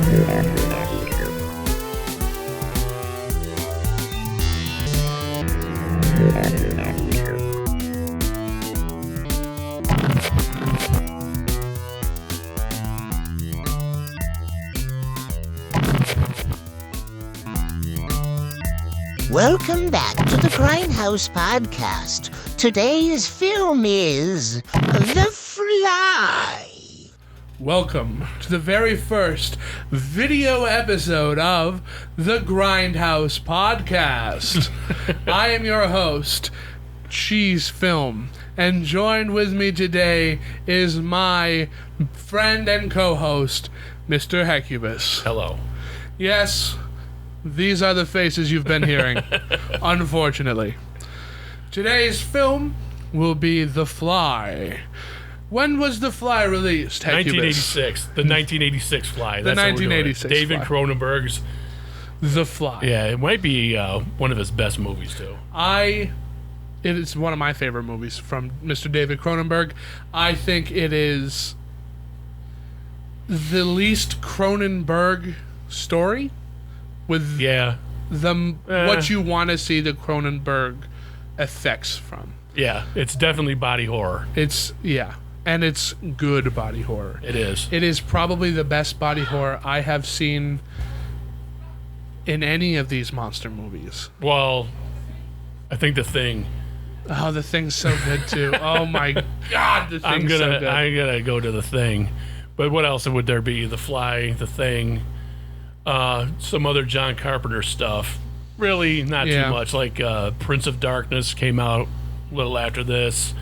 Welcome back to the Grindhouse Podcast. Today's film is The Fly. Welcome to the very first video episode of the Grindhouse Podcast. I am your host, Cheese Film, and joined with me today is my friend and co-host, Mr. Hecubus. Hello. Yes, these are the faces you've been hearing, unfortunately. Today's film will be The Fly. When was The Fly released, Hecubus? 1986. The 1986 Fly. The 1986 David Fly. Cronenberg's The Fly. Yeah, it might be one of his best movies, too. It is one of my favorite movies from Mr. David Cronenberg. I think it is the least Cronenberg story with what you want to see the Cronenberg effects from. Yeah, it's definitely body horror. And it's good body horror. It is. It is probably the best body horror I have seen in any of these monster movies. Well, I think The Thing. Oh, The Thing's so good too. Oh my God, The Thing's so good. I'm gonna go to The Thing. But what else would there be? The Fly, The Thing, some other John Carpenter stuff. Really not too much. Like Prince of Darkness came out a little after this.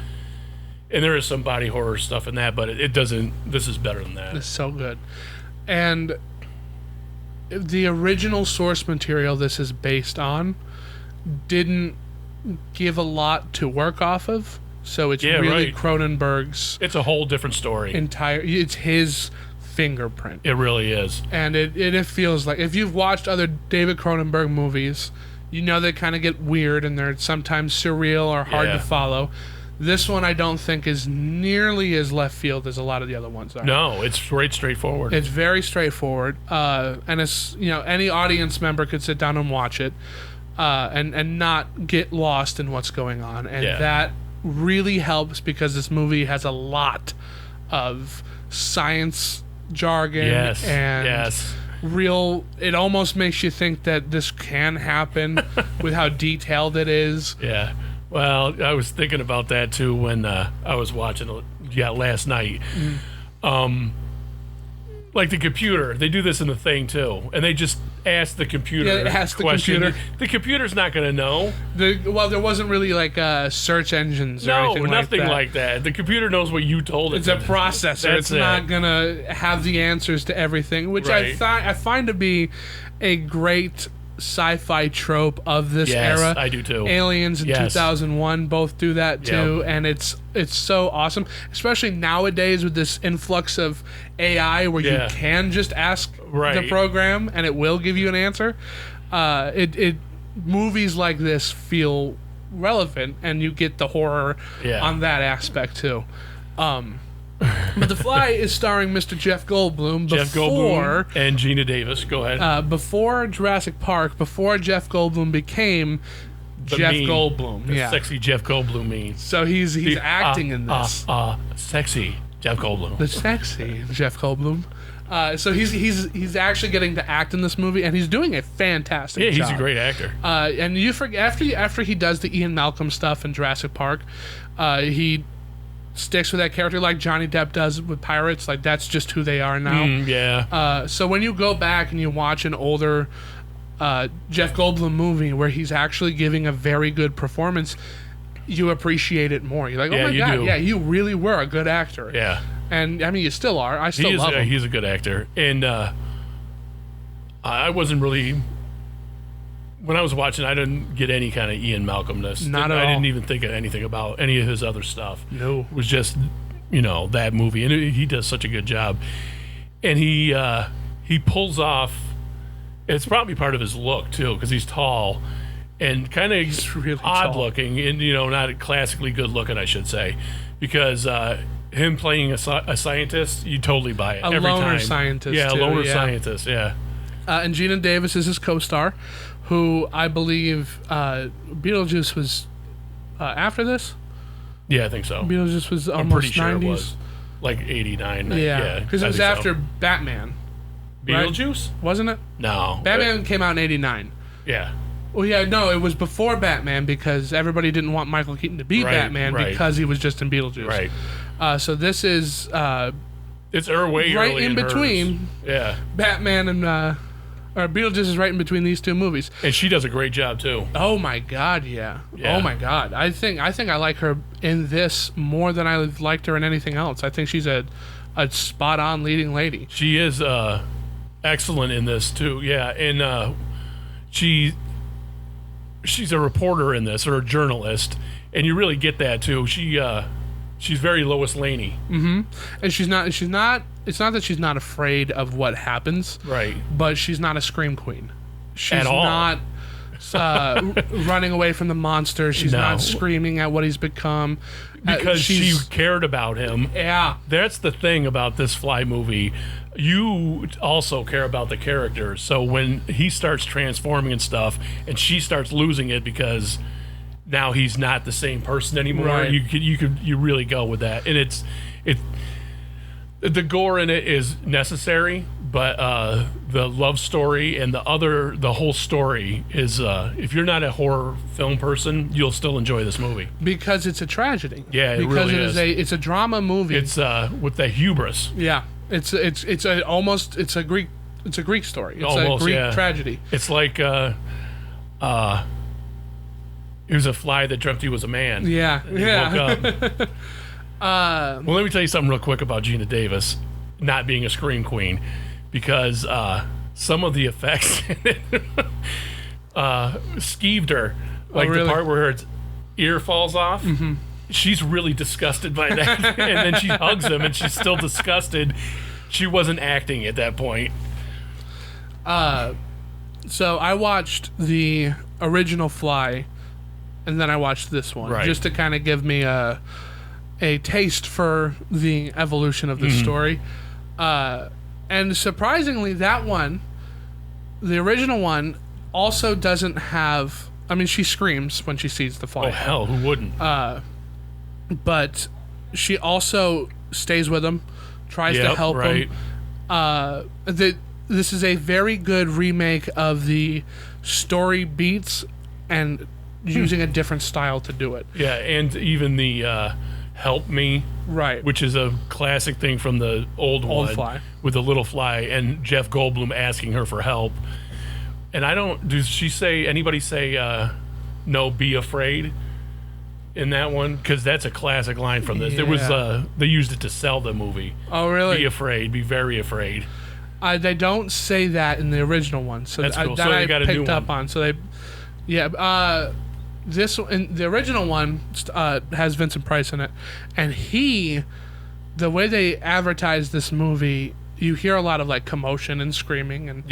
And there is some body horror stuff in that, but it doesn't. This is better than that. It's so good. And the original source material this is based on didn't give a lot to work off of. So it's really Cronenberg's. It's a whole different story. It's his fingerprint. It really is. And it feels like, if you've watched other David Cronenberg movies, you know they kind of get weird and they're sometimes surreal or hard to follow. This one I don't think is nearly as left field as a lot of the other ones are. No, it's straightforward. It's very straightforward, and it's, any audience member could sit down and watch it, and not get lost in what's going on, and that really helps because this movie has a lot of science jargon and real. It almost makes you think that this can happen with how detailed it is. Yeah. Well, I was thinking about that too when I was watching it last night. Like the computer, they do this in The Thing too, and they just ask the computer question. The computer's not going to know. There wasn't really like search engines or anything like that. No, nothing like that. The computer knows what you told it. It's a processor. It's not going to have the answers to everything, which I find to be a great sci-fi trope of this era. I do too. Aliens in 2001 both do that too, and it's so awesome, especially nowadays with this influx of AI where you can just ask the program and it will give you an answer. Movies like this feel relevant, and you get the horror on that aspect too. But The Fly is starring Mr. Jeff Goldblum. Jeff Goldblum and Gina Davis. Go ahead. Before Jurassic Park, before Jeff Goldblum became Jeff Goldblum. The sexy Jeff Goldblum means. So he's acting in this. Sexy Jeff Goldblum. The sexy Jeff Goldblum. So he's actually getting to act in this movie, and he's doing a fantastic job. Yeah, he's a great actor. And you forget, after he does the Ian Malcolm stuff in Jurassic Park, he sticks with that character like Johnny Depp does with Pirates. Like, that's just who they are now. So when you go back and you watch an older Jeff Goldblum movie where he's actually giving a very good performance, you appreciate it more. You're like, oh my God, you really were a good actor. Yeah. And I mean, you still are. I still love him. He's a good actor. And I wasn't really, when I was watching, I didn't get any kind of Ian Malcolm-ness. Not at all. I didn't even think of anything about any of his other stuff. No. It was just, that movie. And he does such a good job. And he pulls off, it's probably part of his look, too, because he's tall and kind of really odd looking and, not classically good looking, I should say. Because him playing a scientist, you totally buy it. A every loner time. scientist. Yeah, too, a loner scientist. Yeah. And Gina Davis is his co-star, who I believe Beetlejuice was after this. Yeah, I think so. Beetlejuice was I'm almost pretty sure 90s. it was like 89. Yeah, because it was after Batman. Beetlejuice? Right? Wasn't it? No. Batman came out in 89. Yeah. Well, yeah, no, it was before Batman because everybody didn't want Michael Keaton to be Batman because he was just in Beetlejuice. Right. So this is it's way right early in between. Yeah. Batman and or Beetlejuice is right in between these two movies. And she does a great job too. Oh my God, yeah. Oh my God, I think I like her in this more than I liked her in anything else. I think she's a spot on leading lady. She is excellent in this too. Yeah, and she's a reporter in this, or a journalist, and you really get that too. She's very Lois Laney. Mm-hmm. And she's not. It's not that she's not afraid of what happens. Right. But she's not a scream queen. She's At all. not running away from the monster. She's not screaming at what he's become. Because she cared about him. Yeah. That's the thing about this Fly movie. You also care about the characters. So when he starts transforming and stuff, and she starts losing it because now he's not the same person anymore, right. you really go with that. And it's the gore in it is necessary, but the love story and the whole story is if you're not a horror film person, you'll still enjoy this movie because it's a tragedy. Yeah, it because really is. It's a drama movie. It's with the hubris. Yeah, it's a Greek story. It's almost, a Greek tragedy. It's like he was a fly that dreamt he was a man. Yeah, and he woke up. Well, let me tell you something real quick about Gina Davis not being a scream queen, because some of the effects in it skeeved her. Like the part where her ear falls off. Mm-hmm. She's really disgusted by that. And then she hugs him and she's still disgusted. She wasn't acting at that point. So I watched the original Fly, and then I watched this one, just to kind of give me a taste for the evolution of the story. And surprisingly, that one, the original one, also doesn't have... I mean, she screams when she sees the Fly. Oh, hell, who wouldn't? But she also stays with him, tries to help him. This is a very good remake of the story beats and using a different style to do it. Yeah, and even the Help Me, which is a classic thing from the old one, Fly, with the little fly and Jeff Goldblum asking her for help. And anybody say no, be afraid in that one? Because that's a classic line from this. There was they used it to sell the movie. Oh, really? Be afraid, be very afraid. They don't say that in the original one, so that's cool. That so I got a picked new up one. on. So this in the original one has Vincent Price in it, and the way they advertise this movie, you hear a lot of like commotion and screaming and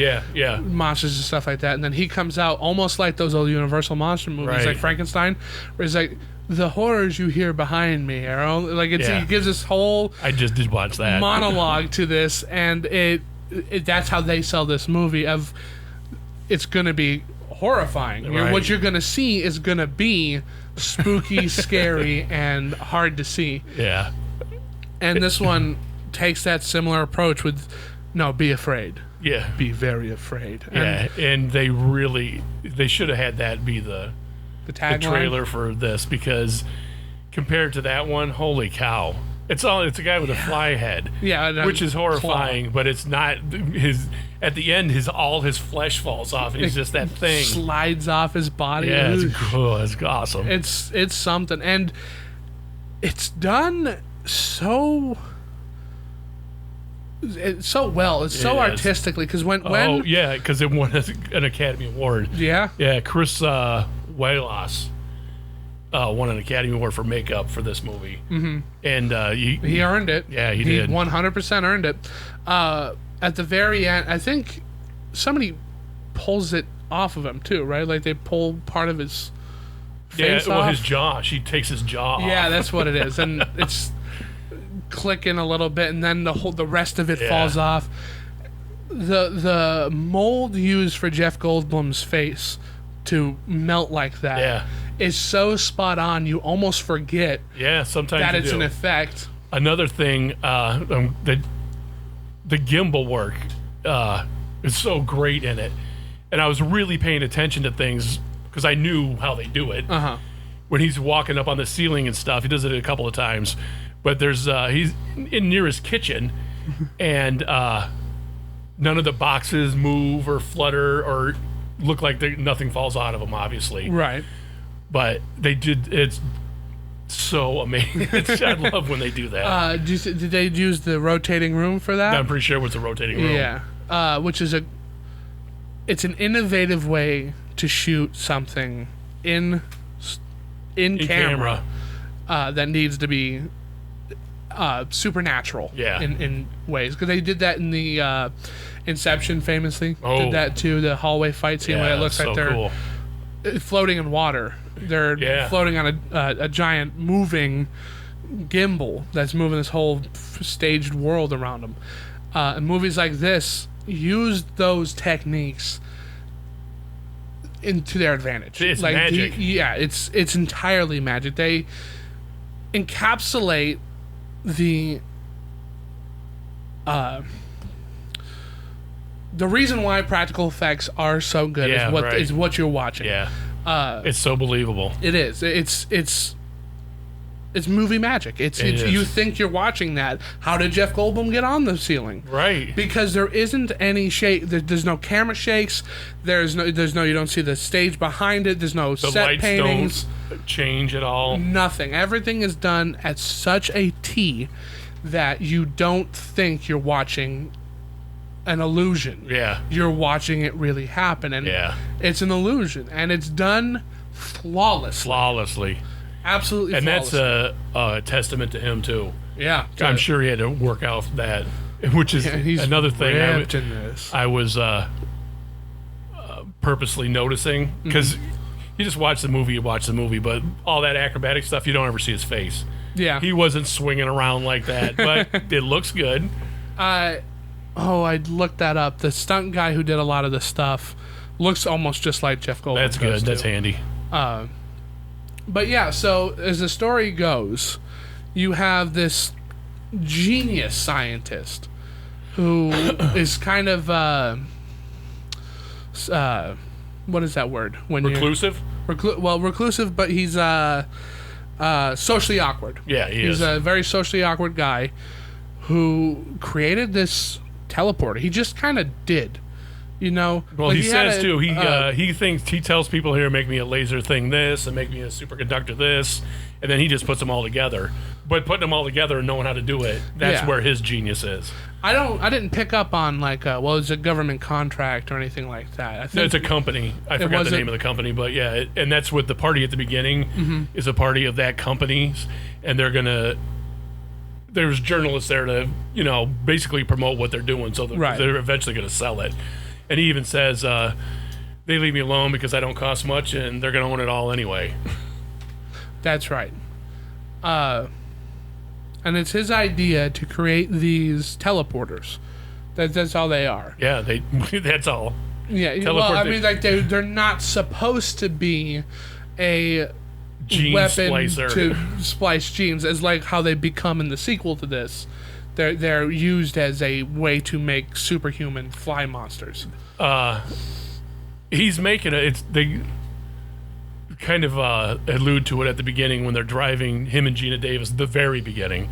monsters and stuff like that, and then he comes out almost like those old Universal monster movies, like Frankenstein, where it's like, the horrors you hear behind me are only, like it gives this whole I just did watch that monologue to this, and it that's how they sell this movie. Of it's gonna be horrifying. What you're gonna see is gonna be spooky, scary, and hard to see. Yeah. And this one takes that similar approach with, no, be afraid. Yeah. Be very afraid. And they should have had that be the trailer for this, because compared to that one, holy cow. It's a guy with a fly head. Yeah. Which is horrifying, but it's not at the end all his flesh falls off and he's just that thing. Slides off his body. Yeah, it's cool. It's awesome. It's something. And it's done so well. It's so artistically, because when because it won an Academy Award. Yeah, Chris Walas won an Academy Award for makeup for this movie. Mm-hmm. And he earned it. Yeah, he did. 100% earned it. At the very end, I think somebody pulls it off of him too, right? Like they pull part of his face off. His jaw. She takes his jaw off. Yeah, that's what it is. And it's clicking a little bit, and then the rest of it falls off. The mold used for Jeff Goldblum's face to melt like that is so spot on. You almost forget sometimes that it's an effect. Another thing, the gimbal work is so great in it, and I was really paying attention to things because I knew how they do it. When he's walking up on the ceiling and stuff, he does it a couple of times. But there's he's in near his kitchen, and none of the boxes move or flutter or look like nothing falls out of them, obviously. Right. But they did. It's so amazing. I love when they do that. Did they use the rotating room for that? I'm pretty sure it was a rotating room. Yeah. Which is it's an innovative way to shoot something in camera. That needs to be supernatural in ways, because they did that in the Inception famously did that too, the hallway fight scene where it looks like they're floating in water. They're floating on a giant moving gimbal that's moving this whole staged world around them. And movies like this use those techniques into their advantage. It's like magic. It's entirely magic. They encapsulate the reason why practical effects are so good is what you're watching. It's so believable. It is. It's movie magic. It's you think you're watching that. How did Jeff Goldblum get on the ceiling? Right. Because there isn't any shake. There's no camera shakes. There's no. You don't see the stage behind it. There's no set paintings. The lights don't change at all. Nothing. Everything is done at such a T that you don't think you're watching an illusion. Yeah. You're watching it really happen, and it's an illusion, and it's done flawlessly. Absolutely. And that's a testament to him too. Yeah. I'm sure he had to work out that, which is another thing I was purposely noticing, because you just watch the movie, but all that acrobatic stuff, you don't ever see his face. Yeah. He wasn't swinging around like that, but it looks good. I looked that up. The stunt guy who did a lot of the stuff looks almost just like Jeff Goldblum. That's good. That's handy. But yeah, so as the story goes, you have this genius scientist who is kind of what is that word? When reclusive? Reclusive, but he's socially awkward. Yeah, he's a very socially awkward guy who created this teleporter. He just kind of did. You know, well, he says too. He tells people here, make me a laser thing this, and make me a superconductor this, and then he just puts them all together. But putting them all together and knowing how to do it—that's where his genius is. I didn't pick up on it's a government contract or anything like that. I think it's a company. I forgot the name of the company, but and that's what the party at the beginning is, a party of that company, and they're gonna. There's journalists there to basically promote what they're doing, so they're eventually gonna sell it. And he even says, they leave me alone because I don't cost much, and they're going to own it all anyway. That's right. And it's his idea to create these teleporters. That's all they are. Yeah, that's all. Yeah, well, I mean, they're not supposed to be a gene weapon splicer to splice genes, as like how they become in the sequel to this. They're used as a way to make superhuman fly monsters. He's making it. They kind of allude to it at the beginning when they're driving, him and Gina Davis, the very beginning.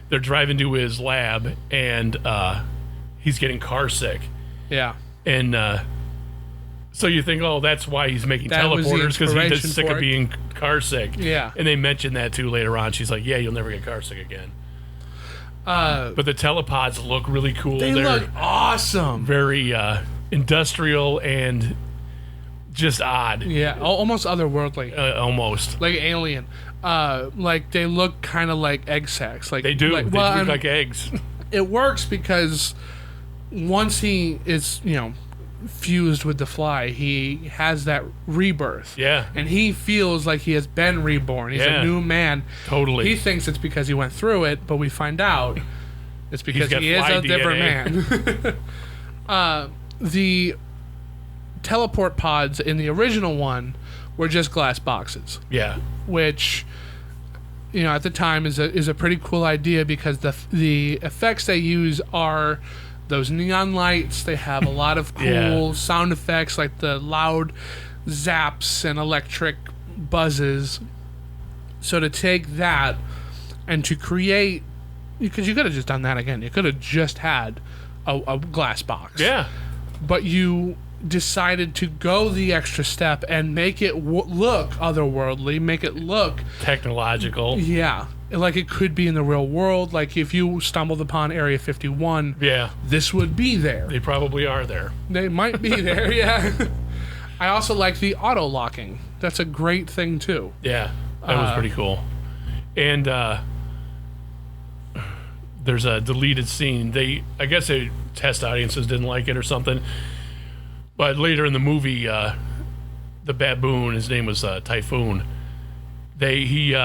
They're driving to his lab, and he's getting car sick. Yeah. And so you think, that's why he's making teleporters, because he's just sick of being car sick. Yeah. And they mention that too later on. She's like, yeah, you'll never get car sick again. But the telepods look really cool. They're look awesome. Very industrial and just odd. Yeah, almost otherworldly. Almost. Like alien. Like they look kind of like egg sacs. Like they do. They look like eggs. It works because once he is, fused with the Fly, he has that rebirth. Yeah. And he feels like he has been reborn. He's a new man. Totally. He thinks it's because he went through it, but we find out it's because he is a different man. The teleport pods in the original one were just glass boxes. Yeah. Which, at the time is a pretty cool idea because the effects they use are those neon lights. They have a lot of cool sound effects like the loud zaps and electric buzzes. So to take that and to create, because you could have just done that again. You could have just had a glass box. Yeah. But you decided to go the extra step and make it look otherworldly, make it look technological. Yeah. Like it could be in the real world. Like if you stumbled upon Area 51, this would be there. They probably are there. They might be there, yeah. I also like the auto-locking. That's a great thing, too. Yeah, that was pretty cool. And there's a deleted scene. I guess test audiences didn't like it or something. But later in the movie, the baboon, his name was Typhoon, he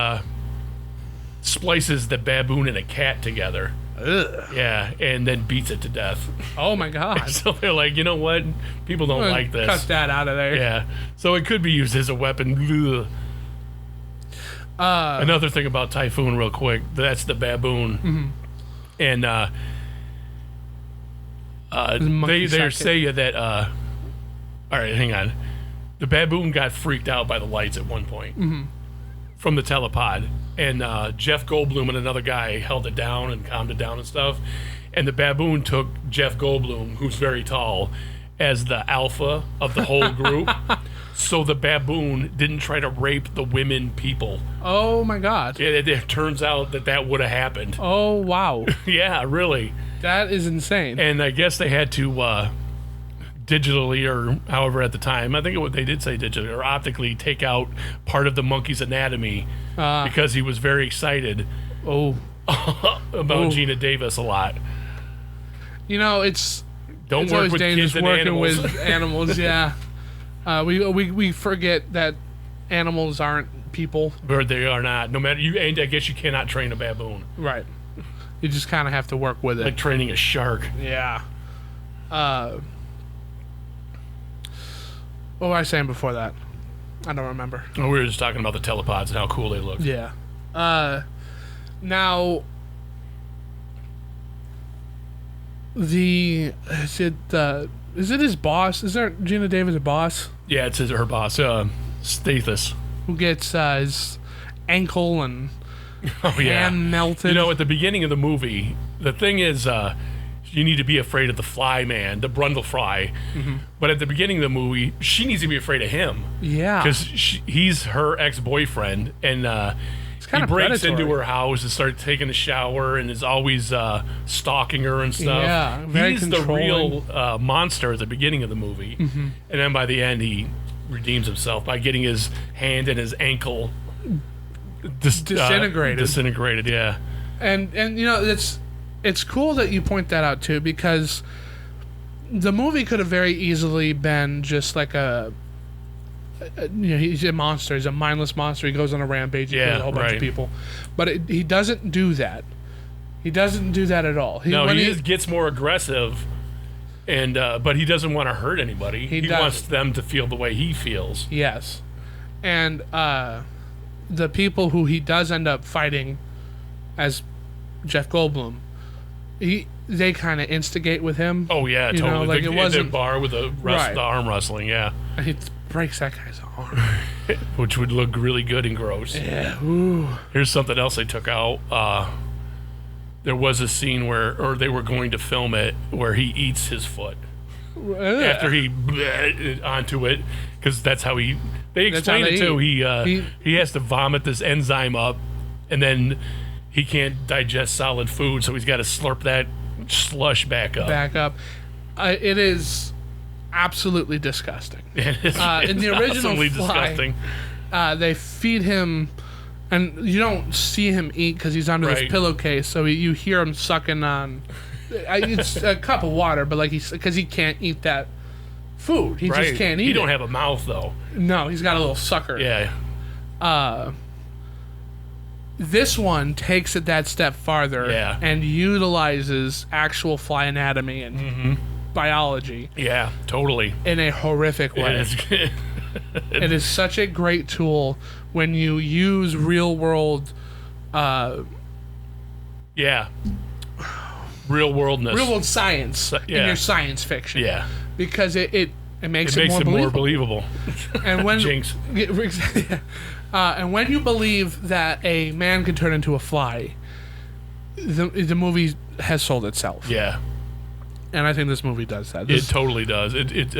splices the baboon and a cat together. Ugh. Yeah, and then beats it to death. Oh my God. So they're like, you know what? People don't like this. Cut that out of there. Yeah. So it could be used as a weapon. Another thing about Typhoon real quick, that's the baboon. And they say that all right, hang on. The baboon got freaked out by the lights at one point from the telepod. And Jeff Goldblum and another guy held it down and calmed it down and stuff. And the baboon took Jeff Goldblum, who's very tall, as the alpha of the whole group. So the baboon didn't try to rape the women people. Oh my God. It turns out that would have happened. Oh, wow. Yeah, really. That is insane. And I guess they had to digitally, or however at the time, I think they did say digitally or optically, take out part of the monkey's anatomy because he was very excited about Gina Davis a lot. It's work with kids and working animals. with animals. Yeah, we forget that animals aren't people. Or they are not. No matter and I guess you cannot train a baboon. Right. You just kind of have to work with it. Like training a shark. Yeah. What was I saying before that? I don't remember. Oh, we were just talking about the telepods and how cool they look. Yeah. Now, is it his boss? Is there Gina Davis a boss? Yeah, it's her boss, Stathis. Who gets his ankle and hand melted. At the beginning of the movie, the thing is, you need to be afraid of the Fly Man, the Brundle Fly. But at the beginning of the movie, she needs to be afraid of him. Yeah. Because he's her ex-boyfriend, and he breaks into her house and starts taking a shower and is always stalking her and stuff. Yeah, very He's the real monster at the beginning of the movie. And then by the end, he redeems himself by getting his hand and his ankle disintegrated, yeah. And it's cool that you point that out too, because the movie could have very easily been just like he's a monster. He's a mindless monster. He goes on a rampage. He kills a whole bunch of people. But he doesn't do that. He doesn't do that at all. He gets more aggressive, and but he doesn't want to hurt anybody. He wants them to feel the way he feels. Yes. And the people who he does end up fighting as Jeff Goldblum, they kind of instigate with him. Oh yeah, totally. Like it wasn't the bar with the arm wrestling. Yeah, he breaks that guy's arm, which would look really good and gross. Yeah. Ooh. Here's something else they took out. There was a scene or they were going to film it where he eats his foot after he onto it, because that's how they explain it too. He has to vomit this enzyme up, and then he can't digest solid food, so he's got to slurp that slush back up. It is absolutely disgusting. In the original Fly, disgusting. They feed him, and you don't see him eat because he's under this pillowcase, so you hear him sucking on. It's a cup of water, but because he can't eat that food. He just can't eat it. He don't have a mouth, though. No, he's got a little sucker. Yeah. This one takes it that step farther and utilizes actual fly anatomy and biology. Yeah, totally. In a horrific way. It is such a great tool when you use real world real worldness. Real world science in your science fiction. Yeah. Because it makes it more believable. And when Jinx. And when you believe that a man can turn into a fly, the movie has sold itself. Yeah. And I think this movie does that. It totally does. It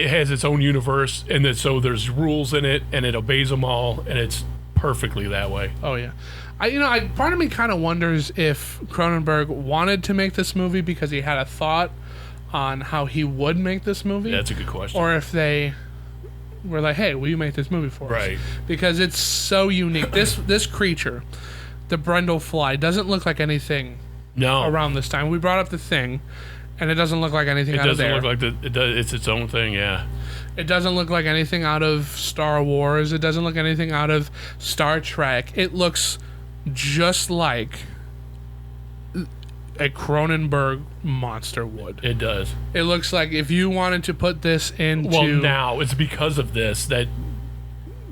has its own universe, and so there's rules in it, and it obeys them all, and it's perfectly that way. Oh yeah. Part of me kind of wonders if Cronenberg wanted to make this movie because he had a thought on how he would make this movie. Yeah, that's a good question. Or if they were like, "Hey, will you make this movie for us?" Right. Because it's so unique. This creature, the Brendel fly, doesn't look like anything. No. Around this time, we brought up The Thing, and it doesn't look like anything out of there. It doesn't look like it's its own thing. Yeah. It doesn't look like anything out of Star Wars. It doesn't look anything out of Star Trek. It looks just like a Cronenberg monster would. It does. It looks like if you wanted to put this into... Well, now, it's because of this that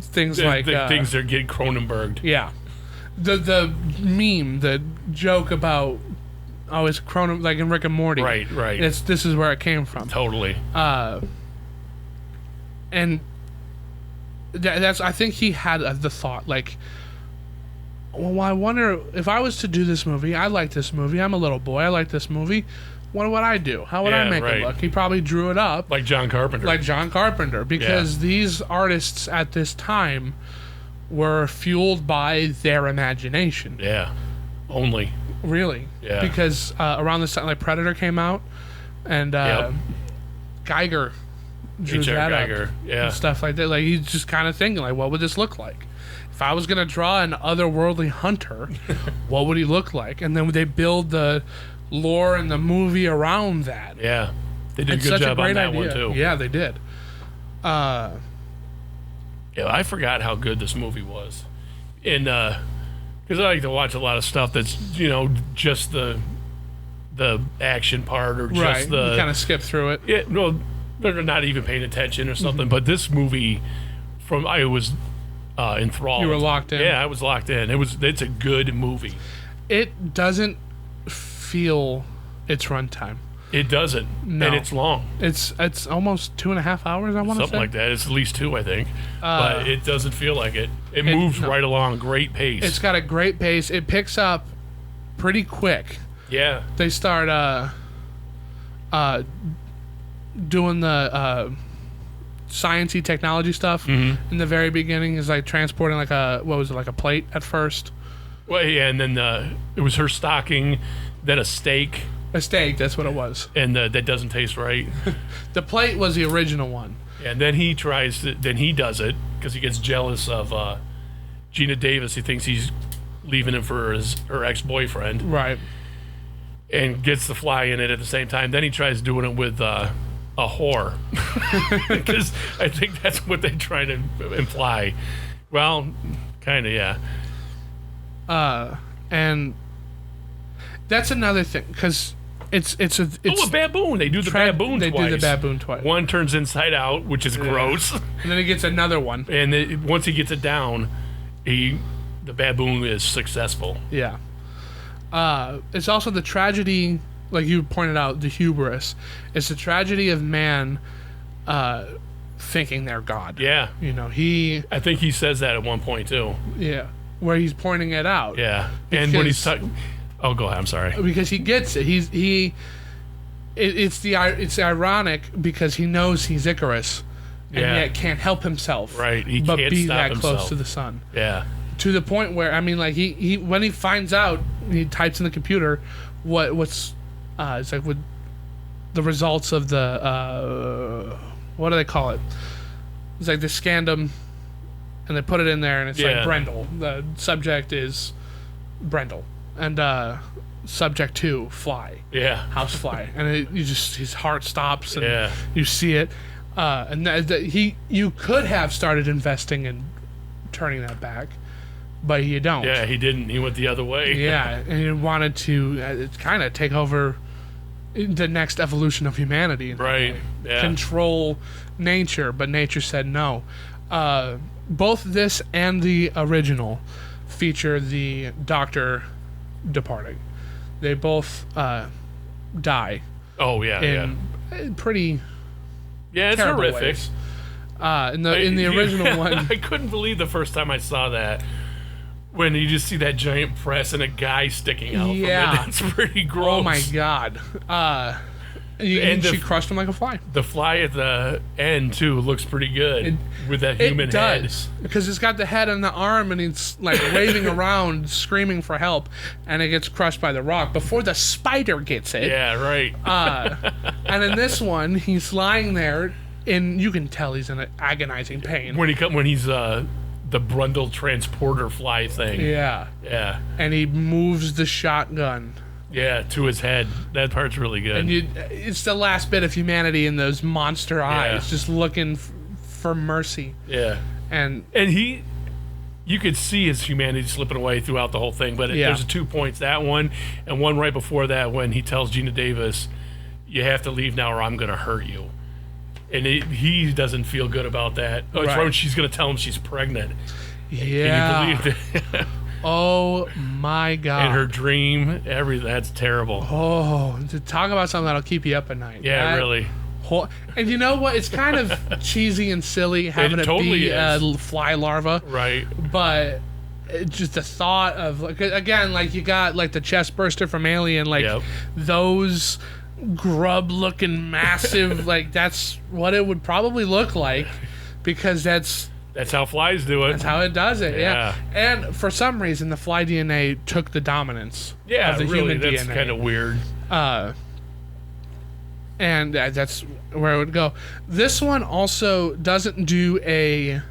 things things are getting Cronenberged. Yeah. The meme, the joke about... Oh, it's Cronenberg, like in Rick and Morty. Right. This is where it came from. Totally. And that's... I think he had the thought, like... Well, I wonder if I was to do this movie. I like this movie. I'm a little boy. I like this movie. What would I do? How would I make it look? He probably drew it up like John Carpenter. Because these artists at this time were fueled by their imagination. Yeah, only. Really. Yeah. Because around this time, like Predator came out, and Geiger drew that Geiger. up, yeah, and stuff like that. Like he's just kind of thinking, like, what would this look like? If I was gonna draw an otherworldly hunter, what would he look like? And then they build the lore and the movie around that. Yeah, they did a good job on that one too. Yeah, they did. Yeah, I forgot how good this movie was, and because I like to watch a lot of stuff that's just the action part or just you kind of skip through it. Yeah, no, they're not even paying attention or something. But this movie, I was enthralled. You were locked in. Yeah, I was locked in. It's a good movie. It doesn't feel its runtime. It doesn't. No. And it's long. It's almost 2.5 hours, I want to say. Something like that. It's at least 2, I think. But it doesn't feel like it. It moves right along, great pace. It's got a great pace. It picks up pretty quick. Yeah. They start doing the science-y technology stuff in the very beginning. Is like transporting like a plate at first. Well, yeah, and then it was her stocking, then a steak. A steak, that's what it was. And that doesn't taste right. The plate was the original one. And then he does it because he gets jealous of Gina Davis. He thinks he's leaving him for her ex-boyfriend. Right. And gets the fly in it at the same time. Then he tries doing it with a whore. Because I think that's what they try to imply. Well, kind of, yeah. And that's another thing, because it's a baboon. They do the baboon twice. They do the baboon twice. One turns inside out, which is gross. And then he gets another one. And once he gets it down, the baboon is successful. Yeah. It's also the tragedy, like you pointed out, the hubris. It's the tragedy of man thinking they're God. Yeah. I think he says that at one point, too. Yeah. Where he's pointing it out. Yeah. And when he's talking... Oh, go ahead. I'm sorry. Because he gets it. It's ironic because he knows he's Icarus, and yet can't help himself. Right. He but can't be stop that himself. close to the sun. Yeah. To the point where he when he finds out, he types in the computer what's it's like with the results of the what do they call it? It's like they scanned them, and they put it in there, and it's like Brendel. The subject is Brendel. And subject to fly. Yeah. Housefly. And his heart stops and Yeah. you see it. And you could have started investing in turning that back, but you don't. Yeah, he didn't. He went the other way. Yeah, and he wanted to kind of take over the next evolution of humanity. Right. Yeah. Control nature, but nature said no. Both this and the original feature the Doctor departing. They both die. Oh yeah. In pretty it's terrible horrific. ways. In the original one, I couldn't believe the first time I saw that. When you just see that giant press and a guy sticking out from it. That's pretty gross. Oh my god. She crushed him like a fly. The fly at the end, too, looks pretty good with that human head. It does. Because it's got the head and the arm, and it's like waving around, screaming for help, and it gets crushed by the rock before the spider gets it. Yeah, right. And in this one, he's lying there, and you can tell he's in agonizing pain. When he's the Brundle transporter fly thing. Yeah. Yeah. And he moves the shotgun. Yeah, to his head. That part's really good. And it's the last bit of humanity in those monster eyes, just looking for mercy. Yeah. And you could see his humanity slipping away throughout the whole thing, but there's 2 points. That one, and one right before that when he tells Gina Davis, you have to leave now or I'm going to hurt you. And he doesn't feel good about that. Oh, it's when she's going to tell him she's pregnant. Yeah. Can you believe that? Oh my god. And her dream, everything. That's terrible. Oh, to talk about something that'll keep you up at night. Yeah, really. And you know what? It's kind of cheesy and silly having it totally be is. a fly larva. Right. But just the thought of, like, again, like you got like the chest burster from Alien, like those grub-looking massive, like that's what it would probably look like, because that's how flies do it. That's how it does it. Yeah. And for some reason, the fly DNA took the dominance. Yeah, of the really, human that's DNA. kind of weird. And that's where it would go. This one also doesn't do a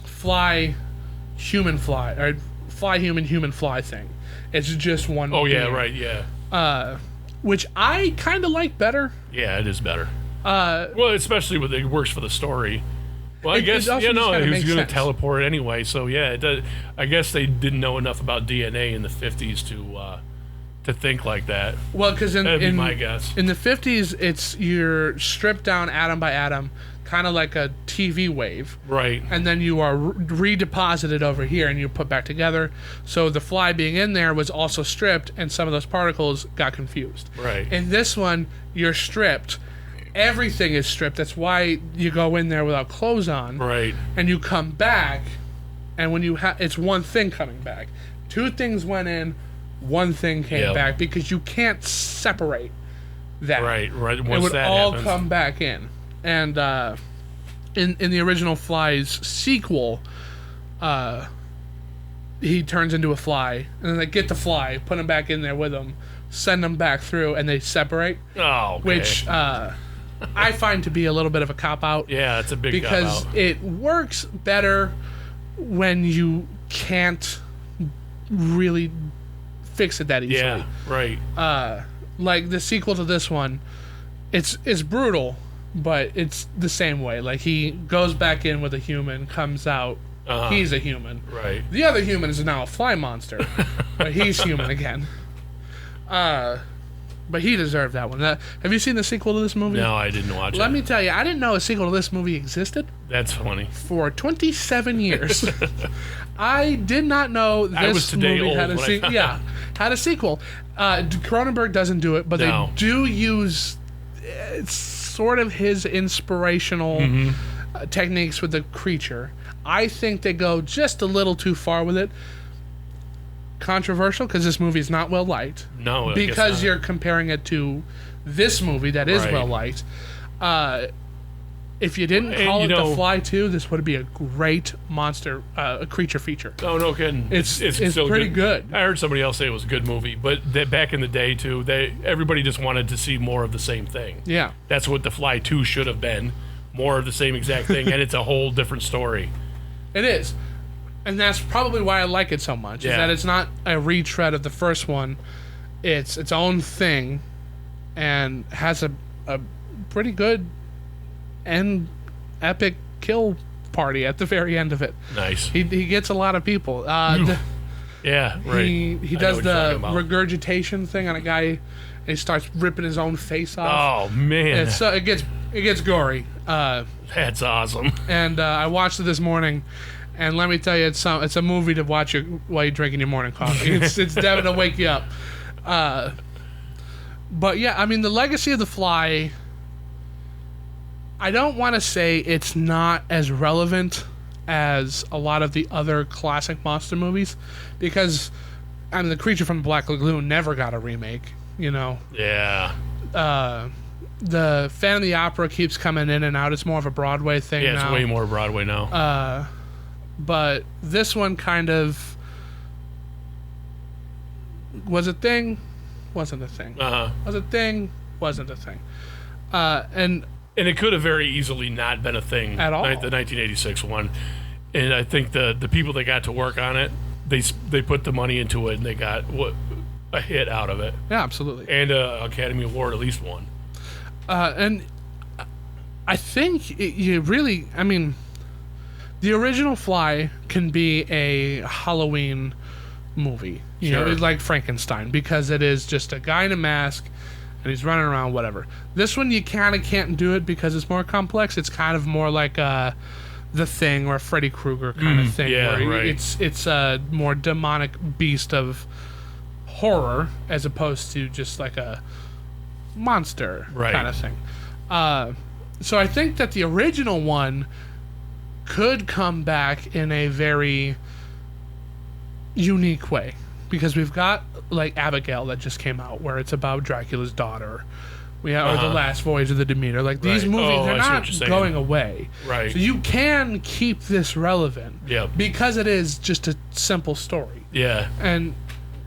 fly human fly or fly human fly thing. It's just one. Oh yeah, right, yeah. Which I kind of like better. Yeah, it is better. Well, especially when it works for the story. Well, I guess he was going to teleport anyway. So yeah, it does. I guess they didn't know enough about DNA in the 50s to think like that. Well, because that'd be my guess. In the 50s, you're stripped down atom by atom, kind of like a TV wave. Right. And then you are redeposited over here and you put back together. So the fly being in there was also stripped, and some of those particles got confused. Right. In this one, you're stripped. Everything is stripped. That's why you go in there without clothes on. Right. And you come back, and when you it's one thing coming back. Two things went in, one thing came back, because you can't separate that. Right. Once it would that all happens. come back in. And in the original Fly's sequel, he turns into a fly, and then they get the fly, put him back in there with him, send him back through, and they separate. Oh, okay. Which I find to be a little bit of a cop-out. Yeah, it's a big because cop-out. it works better when you can't really fix it that easily. Yeah, right. Like the sequel to this one, it's brutal, but it's the same way. Like he goes back in with a human, comes out, he's a human. Right. The other human is now a fly monster, but he's human again. But he deserved that one. Have you seen the sequel to this movie? No, I didn't watch it. Let me tell you, I didn't know a sequel to this movie existed. That's funny. For 27 years. I did not know this movie had a sequel. Yeah, had a sequel. Cronenberg doesn't do it, but they do use sort of his inspirational techniques with the creature. I think they go just a little too far with it. Controversial, because this movie is not well liked. No, because you're comparing it to this movie that is well liked. If you didn't call it The Fly 2, this would be a great monster, creature feature. Oh, no kidding. It's still pretty good. I heard somebody else say it was a good movie, but back in the day too, everybody just wanted to see more of the same thing. Yeah, that's what The Fly 2 should have been. More of the same exact thing, and it's a whole different story. It is. And that's probably why I like it so much. Is that it's not a retread of the first one. It's its own thing, and has a pretty good and epic kill party at the very end of it. Nice. He gets a lot of people. Yeah, right. He does the regurgitation thing on a guy, and he starts ripping his own face off. Oh man, it gets gory. That's awesome. And I watched it this morning. And let me tell you, it's a movie to watch while you're drinking your morning coffee. It's definitely to wake you up. But yeah, I mean, the legacy of The Fly, I don't want to say it's not as relevant as a lot of the other classic monster movies, because, I mean, The Creature from the Black Lagoon never got a remake, you know? Yeah. The Phantom of the Opera keeps coming in and out. It's more of a Broadway thing now. Yeah, it's way more Broadway now. But this one kind of was a thing, wasn't a thing. Was a thing, wasn't a thing. And it could have very easily not been a thing at all. The 1986 one. And I think the people that got to work on it, they put the money into it and they got a hit out of it. Yeah, absolutely. And an Academy Award, at least one. And I think you really, I mean, the original Fly can be a Halloween movie. You know, it's like Frankenstein, because it is just a guy in a mask and he's running around, whatever. This one, you kind of can't do it because it's more complex. It's kind of more like The Thing or a Freddy Krueger kind of thing. Yeah, where right. It's a more demonic beast of horror as opposed to just like a monster kind of thing. So I think that the original one could come back in a very unique way, because we've got like Abigail that just came out, where it's about Dracula's daughter. We have or The Last Voyage of the Demeter. Like these movies, they're not going away. Right. So you can keep this relevant. Yep. Because it is just a simple story. Yeah. And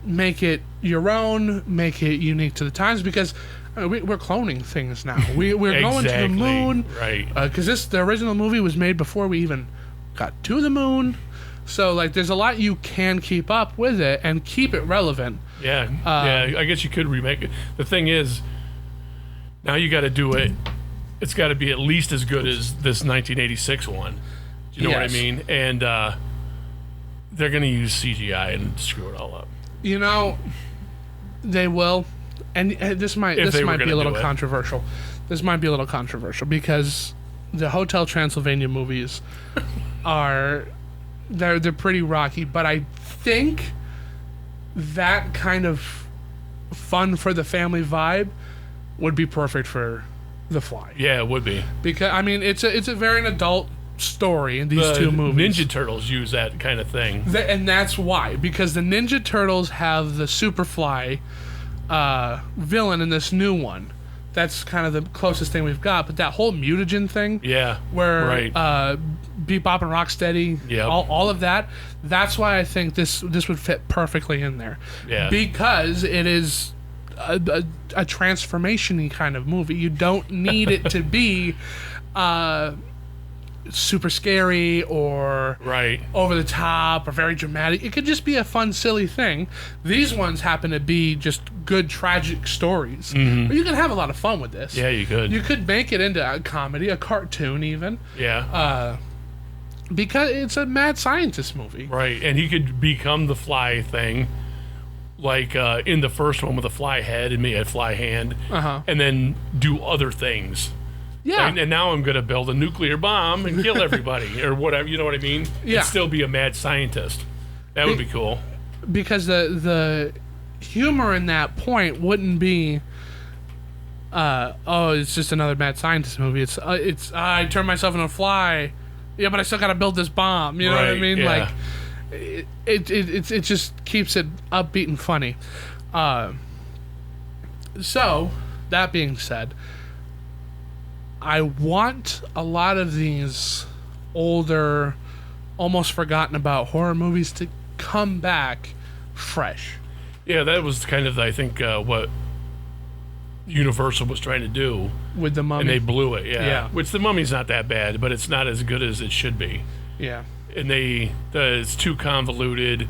make it your own, make it unique to the times, because we're cloning things now. We're going to the moon. Right. Because the original movie was made before we even got to the moon. So, like, there's a lot you can keep up with it and keep it relevant. Yeah. I guess you could remake it. The thing is, now you got to do it. It's got to be at least as good as this 1986 one. Do you know what I mean? And they're going to use CGI and screw it all up. You know, they will. And this might be a little controversial. This might be a little controversial because the Hotel Transylvania movies they're pretty rocky, but I think that kind of fun for the family vibe would be perfect for The Fly. Yeah, it would be. Because I mean, it's a very adult story in these two movies. Ninja Turtles use that kind of thing. And that's why, because the Ninja Turtles have the Superfly villain in this new one. That's kind of the closest thing we've got. But that whole mutagen thing, where Bebop and Rocksteady, all of that, that's why I think this would fit perfectly in there. Yeah. Because it is a transformation-y kind of movie. You don't need it to be super scary or over the top or very dramatic. It could just be a fun, silly thing. These ones happen to be just good, tragic stories. But you can have a lot of fun with this. Yeah, you could. You could make it into a comedy, a cartoon even. Yeah. Because it's a mad scientist movie. Right, and he could become the Fly thing, like in the first one with a fly head and me a fly hand, and then do other things. Yeah. And now I'm going to build a nuclear bomb and kill everybody or whatever. You know what I mean? Yeah. And still be a mad scientist. That would be cool. Because the humor in that point wouldn't be, it's just another mad scientist movie. It's I turned myself into a fly. Yeah, but I still got to build this bomb. You know what I mean? Yeah. Like, it just keeps it upbeat and funny. So, that being said, I want a lot of these older, almost forgotten about horror movies to come back fresh. Yeah, that was kind of, I think, what Universal was trying to do with The Mummy. And they blew it, yeah. Which The Mummy's not that bad, but it's not as good as it should be. Yeah. and it's too convoluted.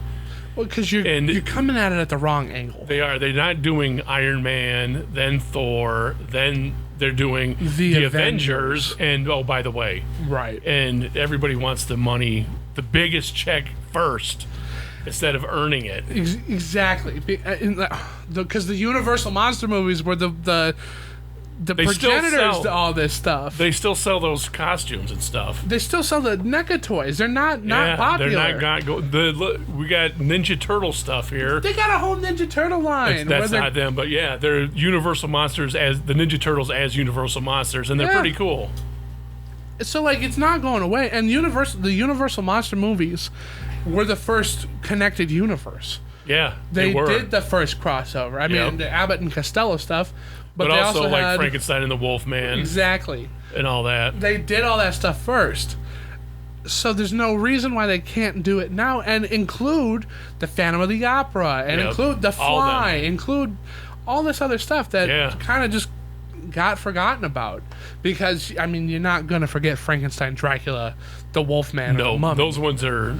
Well, because you're coming at it at the wrong angle. They're not doing Iron Man, then Thor, then they're doing the Avengers, and oh, by the way, right? And everybody wants the money, the biggest check first, instead of earning it. Exactly, because the Universal monster movies were the progenitors to all this stuff. They still sell those costumes and stuff. They still sell the NECA toys. They're not popular. They're not we got Ninja Turtle stuff here. They got a whole Ninja Turtle line. That's not them, but yeah, they're Universal Monsters as the Ninja Turtles as Universal Monsters, and they're pretty cool. So like, it's not going away. And the Universal monster movies were the first connected universe. Yeah, they did the first crossover. I mean, the Abbott and Costello stuff. But they also like had Frankenstein and the Wolfman. Exactly. And all that. They did all that stuff first. So there's no reason why they can't do it now and include the Phantom of the Opera and include The Fly, include all this other stuff that kind of just got forgotten about. Because, I mean, you're not going to forget Frankenstein, Dracula, the Wolfman, or the Mummy. Those ones are...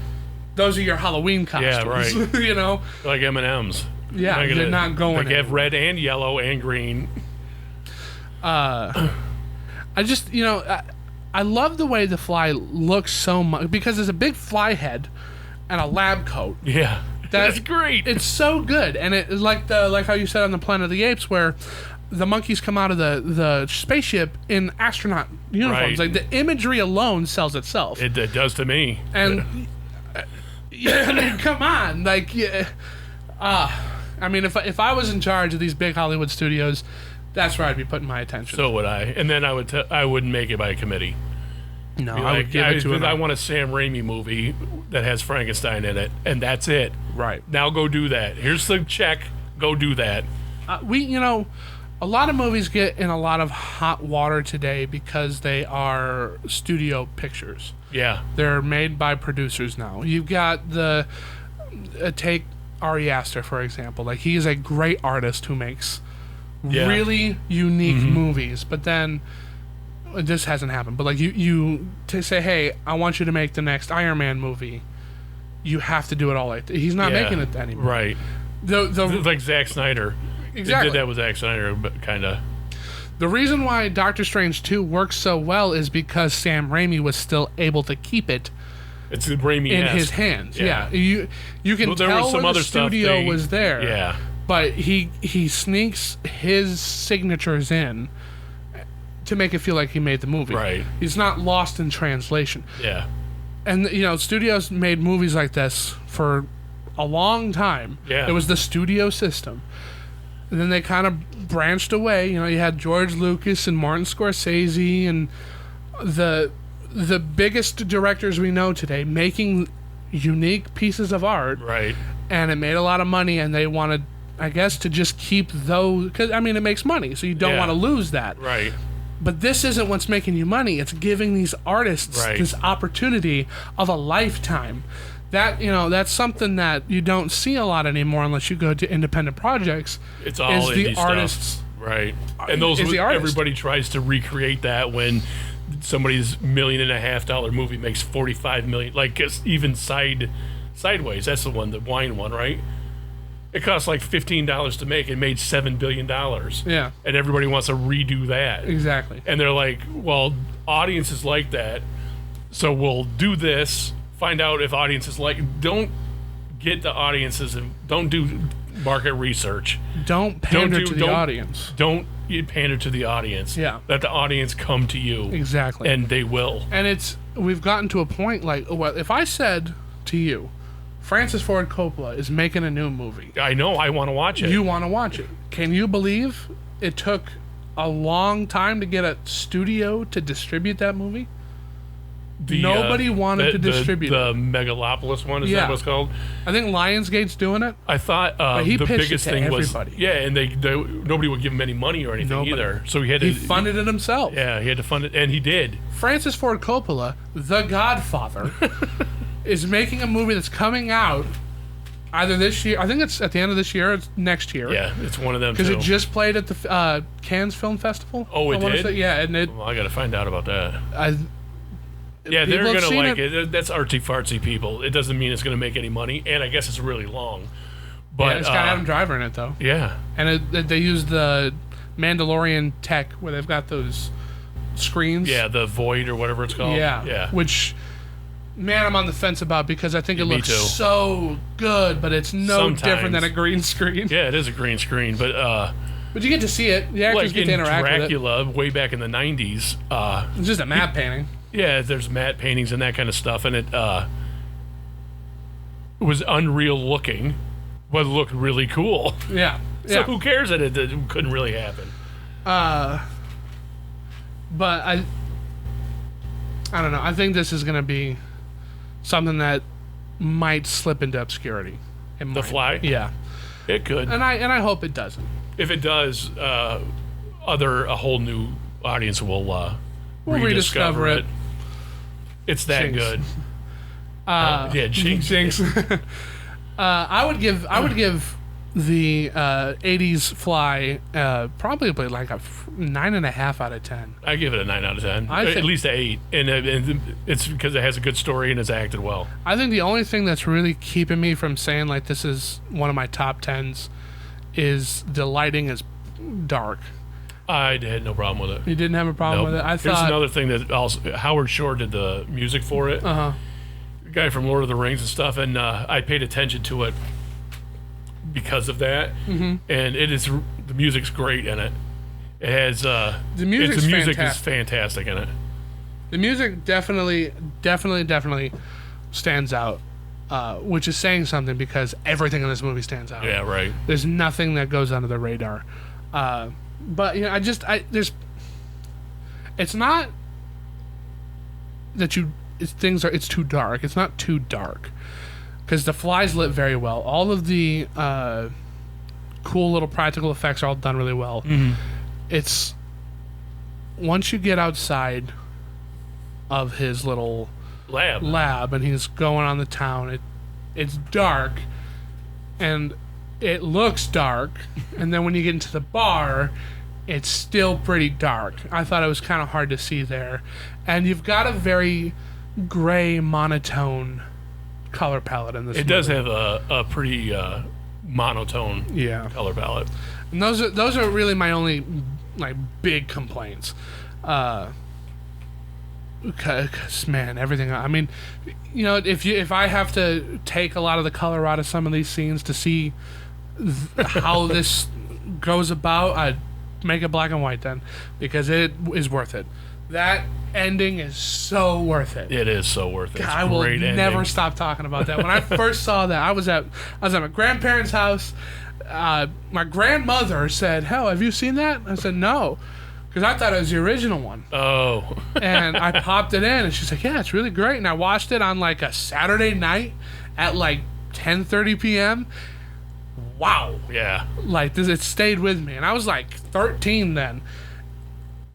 Those are your Halloween costumes. Yeah, right. You know? Like M&M's. Yeah, they're not going They have red and yellow and green. I just, I love the way the Fly looks so much because there's a big fly head and a lab coat. Yeah, that's great. It's so good, and it like how you said on the Planet of the Apes, where the monkeys come out of the spaceship in astronaut uniforms. Like the imagery alone sells itself. It does to me. And I mean, come on, like, I mean, if I was in charge of these big Hollywood studios, that's where I'd be putting my attention. So would I, and then I wouldn't make it by a committee. No, I would give it to him. I want a Sam Raimi movie that has Frankenstein in it, and that's it. Right. Now go do that. Here's the check. Go do that. A lot of movies get in a lot of hot water today because they are studio pictures. Yeah. They're made by producers now. You've got take Ari Aster, for example. Like, he is a great artist who makes really unique movies, but then this hasn't happened. But like, you to say, hey, I want you to make the next Iron Man movie, you have to do it all like that. He's not making it anymore. Right. Like Zack Snyder. Exactly. They did that with Zack Snyder, but kind of. The reason why Doctor Strange 2 works so well is because Sam Raimi was still able to keep it It's Raimi in his hands. Yeah. You can tell when the studio was there. Yeah. But he sneaks his signatures in to make it feel like he made the movie. Right. He's not lost in translation. Yeah. And, studios made movies like this for a long time. Yeah. It was the studio system. And then they kind of branched away. You had George Lucas and Martin Scorsese and the biggest directors we know today making unique pieces of art. Right. And it made a lot of money, and they wanted, I guess, to just keep those, because, I mean, it makes money, so you don't want to lose that. Right. But this isn't what's making you money. It's giving these artists this opportunity of a lifetime. That, that's something that you don't see a lot anymore unless you go to independent projects. It's all the indie artists. Stuff. Right. And everybody tries to recreate that when somebody's $1.5 million movie makes $45 million. Like, even Sideways, that's the one, the wine one, right? It costs like $15 to make. It made $7 billion. Yeah. And everybody wants to redo that. Exactly. And they're like, well, audiences like that, so we'll do this, find out if audiences don't get the audiences, and don't do market research. Don't pander to the audience. Don't pander to the audience. Yeah. Let the audience come to you. Exactly. And they will. And we've gotten to a point like, well, if I said to you, Francis Ford Coppola is making a new movie. I know. I want to watch it. You want to watch it. Can you believe it took a long time to get a studio to distribute that movie? Nobody wanted to distribute the it. Megalopolis one, is that what it's called? I think Lionsgate's doing it. I thought he the pitched biggest it to thing everybody. was... Yeah, and nobody would give him any money or anything either. So he funded it himself. Yeah, he had to fund it, and he did. Francis Ford Coppola, the Godfather, is making a movie that's coming out either this year. I think it's at the end of this year. It's next year. Yeah, it's one of them. Because it just played at the Cannes Film Festival. Oh, it did? Yeah, and well, I got to find out about that. Yeah, they're people have going to seen like it. That's artsy-fartsy people. It doesn't mean it's going to make any money, and I guess it's really long. But it's got Adam Driver in it, though. Yeah. And they use the Mandalorian tech where they've got those screens. Yeah, the Void or whatever it's called. Yeah. Which, man, I'm on the fence about because I think it looks too. so good, but it's different than a green screen. Yeah, it is a green screen, but you get to see it. The actors like get to interact with it. Dracula, way back in the 90s. It's just a matte painting. Yeah, there's matte paintings and that kind of stuff, and it was unreal looking, but it looked really cool. Yeah. So who cares that it couldn't really happen? But I don't know. I think this is going to be something that might slip into obscurity. The Fly? Yeah. It could. And I hope it doesn't. If it does, a whole new audience will rediscover it. It's that Jinx. good. Jinx. I would give the 80s Fly probably like a 9.5 out of 10. I give it a 9 out of 10. I think, at least an 8, and it's because it has a good story and it's acted well. I think the only thing that's really keeping me from saying like this is one of my top 10s is the lighting is dark. I had no problem with it. You didn't have a problem with it? I thought. Here's another thing that also Howard Shore did the music for it. The guy from Lord of the Rings and stuff, and I paid attention to it because of that. Mm-hmm. And the music's great in it. It has the music is fantastic in it. The music definitely stands out, which is saying something because everything in this movie stands out. Yeah, right. There's nothing that goes under the radar. But you know, it's not that it's too dark. It's not too dark because the Fly's lit very well. All of the cool little practical effects are all done really well. Mm-hmm. It's once you get outside of his little lab and he's going on the town, it's dark and it looks dark, and then when you get into the bar, it's still pretty dark. I thought it was kind of hard to see there. And you've got a very gray, monotone color palette in this movie. It does have a pretty monotone color palette. And those are really my only like big complaints. Because man, everything. I mean, you know, if I have to take a lot of the color out of some of these scenes to see how this goes about, I'd make it black and white then, because it is worth it. That ending is so worth it. It is so worth it. I will never stop talking about that. When I first saw that, I was at my grandparents' house. My grandmother said, "Hell, have you seen that?" I said, "No," because I thought it was the original one. Oh. And I popped it in, and she's like, "Yeah, it's really great." And I watched it on like a Saturday night at like 10:30 p.m. Wow. Yeah. Like this, it stayed with me, and I was like 13 then.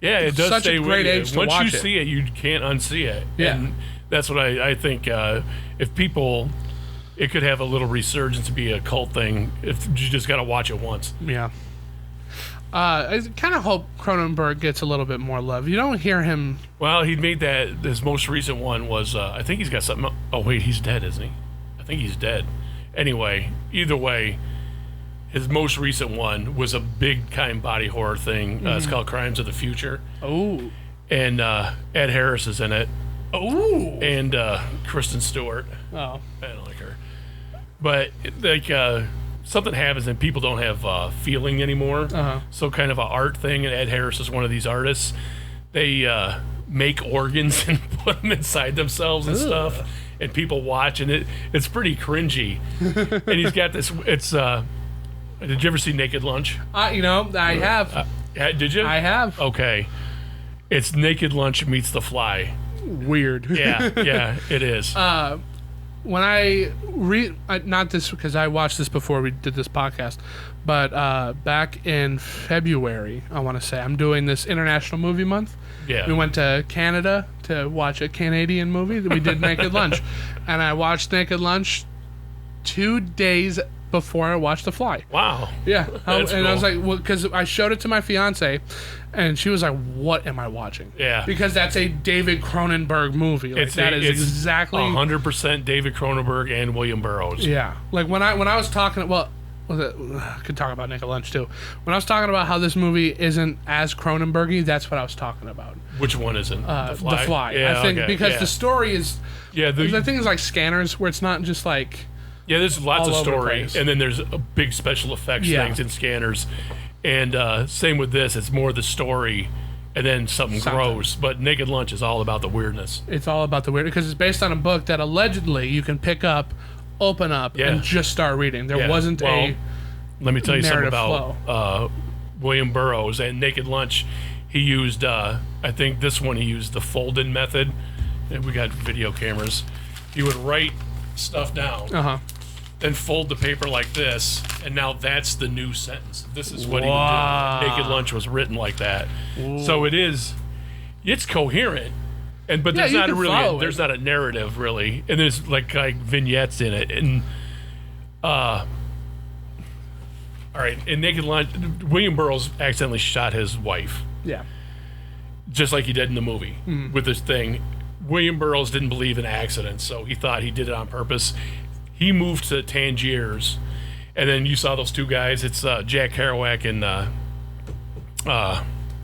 Yeah, it does Such stay a great with you. age to Once watch you see it, you can't unsee it. Yeah. And that's what I think. If people, it could have a little resurgence to be a cult thing. If you just got to watch it once. Yeah. I kind of hope Cronenberg gets a little bit more love. You don't hear him. Well, he made that. His most recent one was. I think he's got something. Oh wait, he's dead, isn't he? I think he's dead. Anyway, either way. His most recent one was a big kind body horror thing. It's called Crimes of the Future. Oh. And Ed Harris is in it. Oh. And Kristen Stewart. Oh. I don't like her. But like something happens and people don't have feeling anymore. Uh-huh. So kind of an art thing. And Ed Harris is one of these artists. They make organs and put them inside themselves and stuff. And people watch, and it's pretty cringy. And he's got this. It's. Did you ever see Naked Lunch? You know, I have. Did you? I have. Okay. It's Naked Lunch meets The Fly. Weird. Yeah, it is. When I not this because I watched this before we did this podcast, but back in February, I want to say, I'm doing this International Movie Month. Yeah. We went to Canada to watch a Canadian movie. We did Naked Lunch. And I watched Naked Lunch 2 days before I watched The Fly. Wow. Yeah. That's and cool. I was like, well, because I showed it to my fiance, and she was like, "What am I watching?" Yeah. Because that's a David Cronenberg movie. Like, that is exactly 100% David Cronenberg and William Burroughs. Yeah. Like when I was talking, well, I could talk about Nick at Lunch too. When I was talking about how this movie isn't as Cronenbergy, that's what I was talking about. Which one isn't? The Fly? The Fly. Yeah, I think okay, because yeah. the story is. Yeah. The thing is like Scanners, where it's not just like. Yeah, there's lots of all over the story, place. and then there's a big special effects things in Scanners, and same with this. It's more the story, and then something gross. But Naked Lunch is all about the weirdness. It's all about the weird, because it's based on a book that allegedly you can pick up, open up, and just start reading. There wasn't a. Let me tell you something narrative about William Burroughs and Naked Lunch. He used, I think this one he used the fold-in method. And we got video cameras. He would write stuff down, then fold the paper like this, and now that's the new sentence. This is what he would do. Naked Lunch was written like that. Ooh. So it's coherent. But there's not there's not a narrative really, and there's like vignettes in it. And all right, in Naked Lunch, William Burroughs accidentally shot his wife. Yeah. Just like he did in the movie with this thing. William Burroughs didn't believe in accidents, so he thought he did it on purpose. He moved to Tangiers, and then you saw those two guys. It's Jack Kerouac and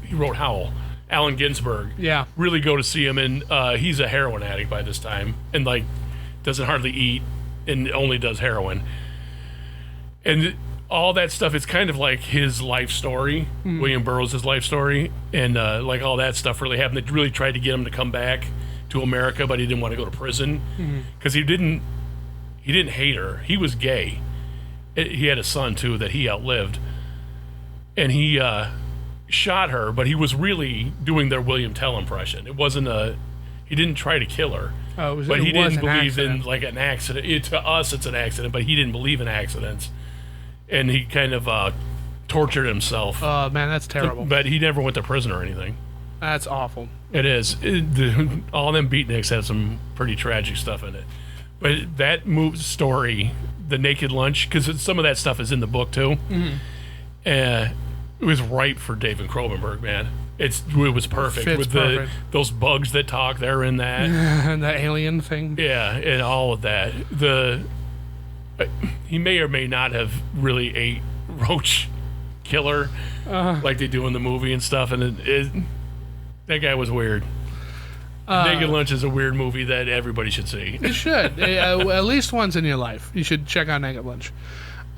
he wrote Howl. Allen Ginsberg. Yeah. Really go to see him, and he's a heroin addict by this time, and like doesn't hardly eat and only does heroin. And all that stuff, it's kind of like his life story, William Burroughs' life story, and like all that stuff really happened. They really tried to get him to come back to America, but he didn't want to go to prison because he didn't hate her. He was gay. He had a son too that he outlived, and he shot her, but he was really doing their William Tell impression. It wasn't he didn't try to kill her, but he didn't believe in like an accident. To us, it's an accident, but he didn't believe in accidents. And he kind of tortured himself. Oh, man, that's terrible. But he never went to prison or anything. That's awful. It is. All them beatniks have some pretty tragic stuff in it. But that story, the Naked Lunch, because some of that stuff is in the book too, it was ripe for David Cronenberg, man. It was perfect. With those bugs that talk, they're in that. And the alien thing. Yeah, and all of that. He may or may not have really ate roach killer like they do in the movie and stuff, and that guy was weird. Naked Lunch is a weird movie that everybody should see. You should. At least once in your life. You should check out Naked Lunch.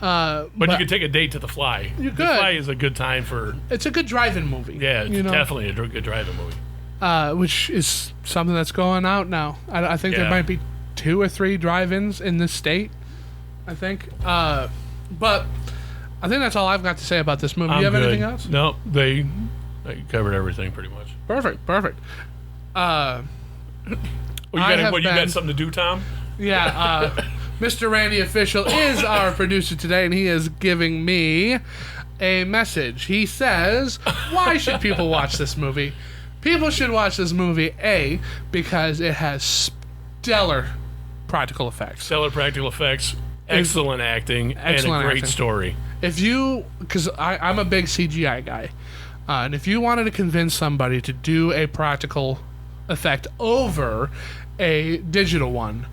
But you could take a date to The Fly. You could. The Fly is a good time for... It's a good drive-in movie. Yeah, it's definitely a good drive-in movie. Which is something that's going out now. I think there might be 2 or 3 drive-ins in this state. I think. But I think that's all I've got to say about this movie. Do you have anything else? No, they covered everything pretty much. Perfect. You got something to do, Tom? Yeah. Mr. Randy Official is our producer today, and he is giving me a message. He says, why should people watch this movie? People should watch this movie, A, because it has stellar practical effects. Excellent acting, and a great story. Because I'm a big CGI guy, and if you wanted to convince somebody to do a practical effect over a digital one,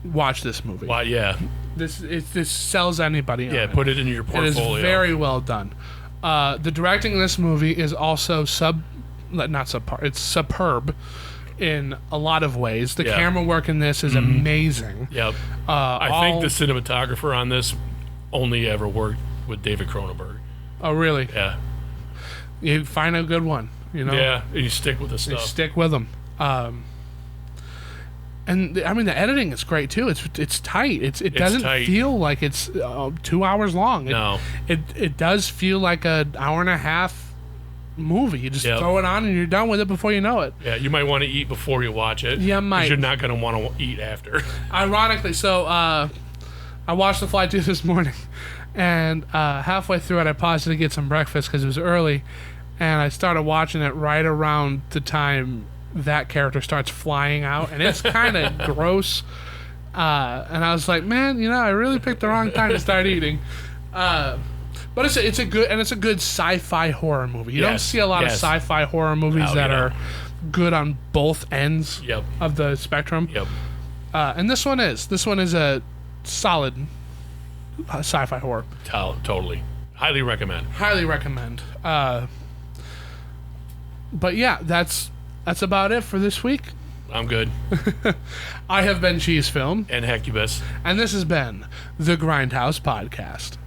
watch this movie. Well, yeah. This sells anybody on it. Put it in your portfolio. It is very well done. The directing in this movie is also it's superb in a lot of ways. The camera work in this is amazing. Yep. I think the cinematographer on this only ever worked with David Cronenberg. Oh, really? Yeah. You find a good one, Yeah, and you stick with the stuff. You stick with them. And I mean, the editing is great too. It's tight. It doesn't feel like it's 2 hours long. No. It does feel like an hour and a half movie. You just throw it on and you're done with it before you know it. Yeah, you might want to eat before you watch it. Yeah, might. You're not going to want to eat after. Ironically, so I watched The Fly 2 this morning, and halfway through it, I paused to get some breakfast because it was early, and I started watching it right around the time that character starts flying out, and it's kind of gross. And I was like, man, I really picked the wrong time to start eating. But it's a good sci-fi horror movie. You don't see a lot of sci-fi horror movies that are good on both ends of the spectrum. Yep. And this one is a solid sci-fi horror. Totally. Highly recommend. But yeah, that's about it for this week. I'm good. I have been Cheese Film. And Hecubus. And this has been the Grindhouse Podcast.